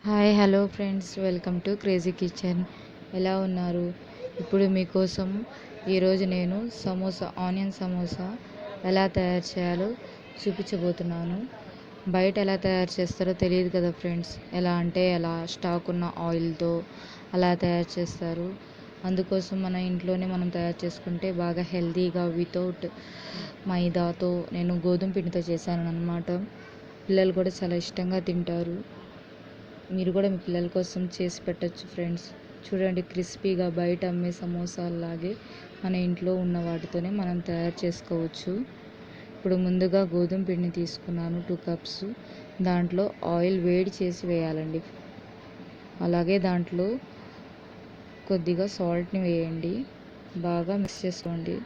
Hi hello friends, welcome to crazy kitchen. ఎలా ఉన్నారు? ఇప్పుడు మీకోసం ఈరోజు నేను ఆనియన్ సమోసా ఎలా తయారు చేయాలో చూపించబోతున్నాను. బయట ఎలా తయారు చేస్తారో తెలియదు కదా ఫ్రెండ్స్. ఎలా అంటే ఎలా స్టాక్ ఉన్న ఆయిల్తో అలా తయారు చేస్తారు. అందుకోసం మన ఇంట్లోనే మనం తయారు చేసుకుంటే బాగా హెల్తీగా వితౌట్ మైదాతో నేను గోధుమ పిండితో చేశాను అన్నమాట. పిల్లలు కూడా చాలా ఇష్టంగా తింటారు. మీరు కూడా మీ పిల్లల కోసం చేసి పెట్టచ్చు ఫ్రెండ్స్. చూడండి, క్రిస్పీగా బయట అమ్మే సమోసాలాగే మన ఇంట్లో ఉన్న వాటితోనే మనం తయారు చేసుకోవచ్చు. ఇప్పుడు ముందుగా గోధుమ పిండిని తీసుకున్నాను 2 కప్స్. దాంట్లో ఆయిల్ వేడి చేసి వేయాలండి. అలాగే దాంట్లో కొద్దిగా సాల్ట్ని వేయండి. బాగా మిక్స్ చేసుకోండి.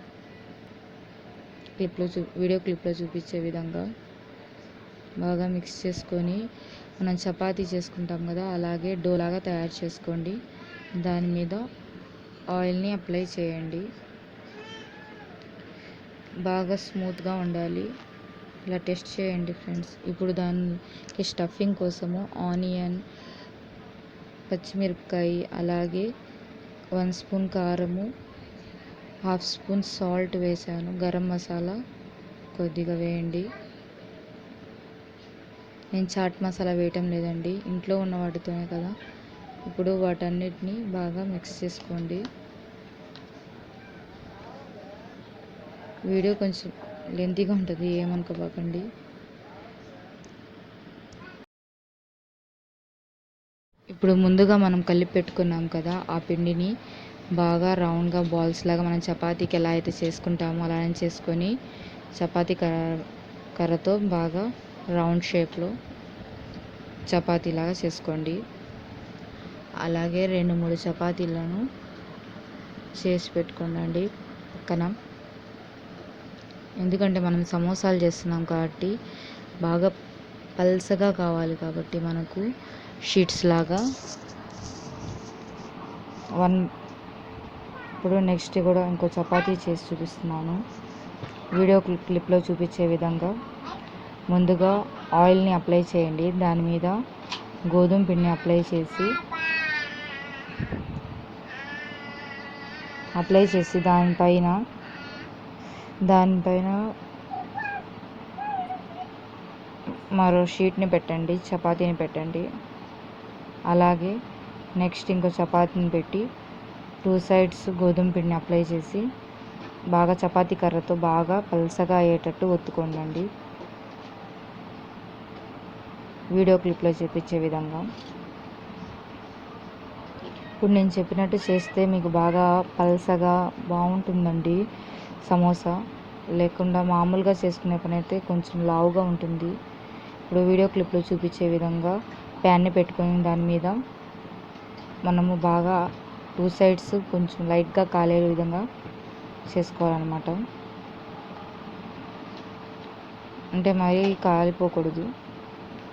వీడియో క్లిప్లో చూపించే విధంగా బాగా మిక్స్ చేసుకొని మనం చపాతీ చేసుకుంటాం కదా, అలాగే డోలాగా తయారు చేసుకోండి. దాని మీద ఆయిల్ని అప్లై చేయండి. బాగా స్మూత్గా ఉండాలి. ఇలా టెస్ట్ చేయండి ఫ్రెండ్స్. ఇప్పుడు దానికి స్టఫింగ్ కోసము ఆనియన్, పచ్చిమిరపకాయ, అలాగే 1 స్పూన్ కారము, 1/2 స్పూన్ సాల్ట్ వేసాను. గరం మసాలా కొద్దిగా వేయండి. నేను చాట్ మసాలా వేయటం లేదండి, ఇంట్లో ఉన్న వాటితోనే కదా. ఇప్పుడు వాటన్నిటిని బాగా మిక్స్ చేసుకోండి. వీడియో కొంచెం లెంతీగా ఉంటుంది, ఏమనుకోకండి. ఇప్పుడు ముందుగా మనం కలిపి పెట్టుకున్నాం కదా, ఆ పిండిని బాగా రౌండ్గా బాల్స్ లాగా మనం చపాతీకి ఎలా అయితే చేసుకుంటామో అలానే చేసుకొని చపాతీ కర్రతో బాగా రౌండ్ షేప్లో చపాతీలాగా చేసుకోండి. అలాగే 2-3 చపాతీలను చేసి పెట్టుకోండి పక్కన. ఎందుకంటే మనం సమోసాలు చేస్తున్నాం కాబట్టి బాగా పల్సగా కావాలి కాబట్టి మనకు షీట్స్ లాగా ఇప్పుడు నెక్స్ట్ కూడా ఇంకో చపాతీ చేసి చూపిస్తున్నాను. వీడియో క్లిప్లో చూపించే విధంగా ముందుగా ఆయిల్ని అప్లై చేయండి. దాని మీద గోధుమ పిండిని అప్లై చేసి దానిపైన మరో షీట్ని పెట్టండి, చపాతీని పెట్టండి. అలాగే నెక్స్ట్ ఇంకో చపాతీని పెట్టి 2 సైడ్స్ గోధుమ పిండిని అప్లై చేసి బాగా చపాతీ కర్రతో బాగా పల్సగా అయ్యేటట్టు ఒత్తుకోండి. వీడియో క్లిప్లో చూపించే విధంగా. ఇప్పుడు నేను చెప్పినట్టు చేస్తే మీకు బాగా పల్సగా బాగుంటుందండి సమోసా. లేకుండా మామూలుగా చేసుకునే పని అయితే కొంచెం లావుగా ఉంటుంది. ఇప్పుడు వీడియో క్లిప్లో చూపించే విధంగా ప్యాన్ని పెట్టుకొని దాని మీద మనము బాగా 2 సైడ్స్ కొంచెం లైట్గా కాలే విధంగా చేసుకోవాలన్నమాట. అంటే మరీ కాలిపోకూడదు.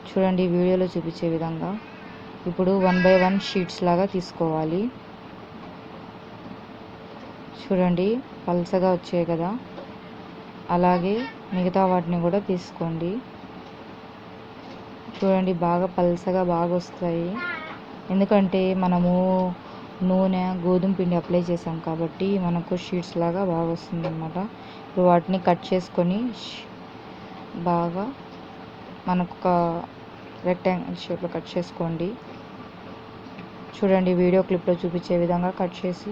చూడండి వీడియోలో చూపించే విధంగా. ఇప్పుడు 1 by 1 షీట్స్ లాగా తీసుకోవాలి. చూడండి పల్సగా వచ్చాయి కదా, అలాగే మిగతా వాటిని కూడా తీసుకోండి. చూడండి బాగా పల్సగా బాగా వస్తాయి. ఎందుకంటే మనము నూనె, గోధుమ పిండి అప్లై చేసాం కాబట్టి మనకు షీట్స్ లాగా బాగా వస్తుంది అన్నమాట. ఇప్పుడు వాటిని కట్ చేసుకొని బాగా మనకు ఒక రెక్టాంగిల్ షేప్లో కట్ చేసుకోండి. చూడండి వీడియో క్లిప్లో చూపించే విధంగా కట్ చేసి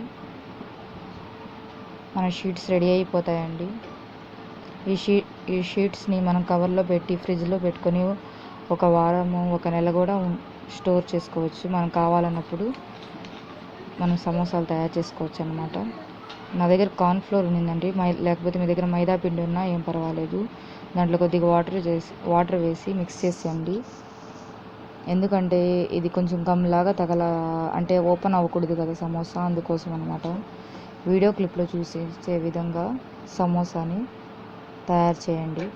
మన షీట్స్ రెడీ అయిపోతాయండి. ఈ షీట్స్ని మనం కవర్లో పెట్టి ఫ్రిడ్జ్లో పెట్టుకొని 1 వారము 1 నెల కూడా స్టోర్ చేసుకోవచ్చు. మనం కావాలన్నప్పుడు మనం సమోసాలు తయారు చేసుకోవచ్చు అన్నమాట. నా దగ్గర కార్న్ఫ్లోర్ ఉందండి, లేకపోతే మీ దగ్గర మైదా పిండి ఉన్నా ఏం పర్వాలేదు. దాంట్లో కొద్దిగా వాటర్ వేసి మిక్స్ చేసేయండి. ఎందుకంటే ఇది కొంచెం గమ్లాగా అంటే ఓపెన్ అవ్వకూడదు కదా సమోసా, అందుకోసం అన్నమాట. వీడియో క్లిప్లో చూసే విధంగా సమోసాని తయారు చేయండి.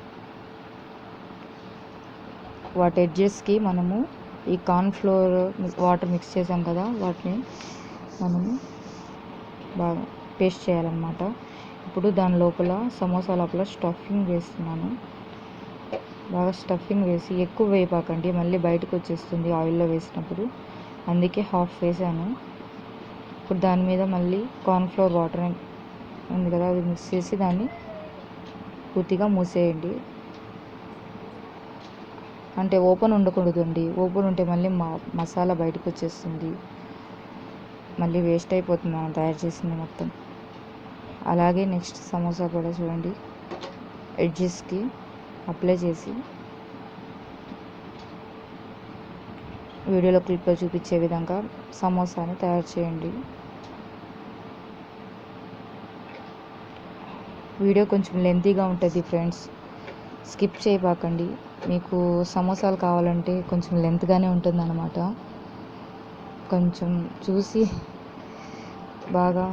వాటి ఎడ్జెస్కి మనము ఈ కార్న్ఫ్లోర్ వాటర్ మిక్స్ చేసాం కదా, వాటిని మనము బాగా పేస్ట్ చేయాలన్నమాట. ఇప్పుడు దాని లోపల సమోసా లోపల స్టఫింగ్ వేస్తున్నాను. బాగా స్టఫింగ్ వేసి ఎక్కువ వేయపాకండి, మళ్ళీ బయటకు వచ్చేస్తుంది ఆయిల్లో వేసినప్పుడు. అందుకే హాఫ్ వేసాను. ఇప్పుడు దాని మీద మళ్ళీ కార్న్ఫ్లోర్ వాటర్ ఉంది కదా, అది మిక్స్ చేసి దాన్ని పూర్తిగా మూసేయండి. అంటే ఓపెన్ ఉండకూడదండి, ఓపెన్ ఉంటే మళ్ళీ మసాలా బయటకు వచ్చేస్తుంది, మళ్ళీ వేస్ట్ అయిపోతుంది మనం తయారు చేసింది మొత్తం. అలాగే నెక్స్ట్ సమోసా కూడా చూడండి, ఎడ్జెస్కి అప్లై చేసి వీడియోలో క్లిప్లో చూపించే విధంగా సమోసాని తయారు చేయండి. వీడియో కొంచెం లెంతీగా ఉంటుంది ఫ్రెండ్స్, స్కిప్ చేయబాకండి. మీకు సమోసాలు కావాలంటే కొంచెం లెంత్గానే ఉంటుంది అన్నమాట. కొంచెం చూసి బాగా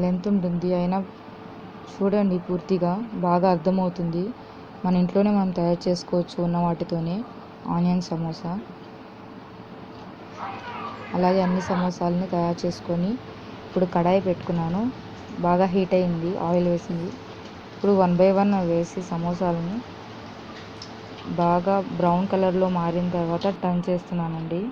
లెంత్ ఉంటుంది, అయినా చూడండి పూర్తిగా బాగా అర్థమవుతుంది. మన ఇంట్లోనే మనం తయారు చేసుకోవచ్చు ఉన్న వాటితోనే ఆనియన్ సమోసా. అలాగే అన్ని సమోసాలని తయారు చేసుకొని ఇప్పుడు కడాయి పెట్టుకున్నాను, బాగా హీట్ అయింది, ఆయిల్ వేసింది. ఇప్పుడు 1 బై 1 వేసి సమోసాలని బాగా బ్రౌన్ కలర్లో మారిన తర్వాత టర్న్ చేస్తున్నానండి.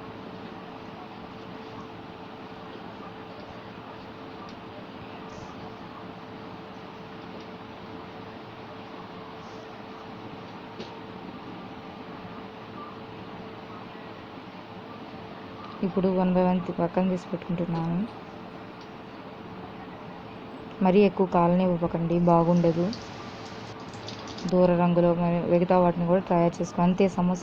ఇప్పుడు 1 బై 1 పక్కన తీసి పెట్టుకుంటున్నాను. మరీ ఎక్కువ కాలనివ్వకండి, బాగుండదు. దూర రంగులో మిగతా వాటిని కూడా తయారు చేసుకో. అంతే, సమోసా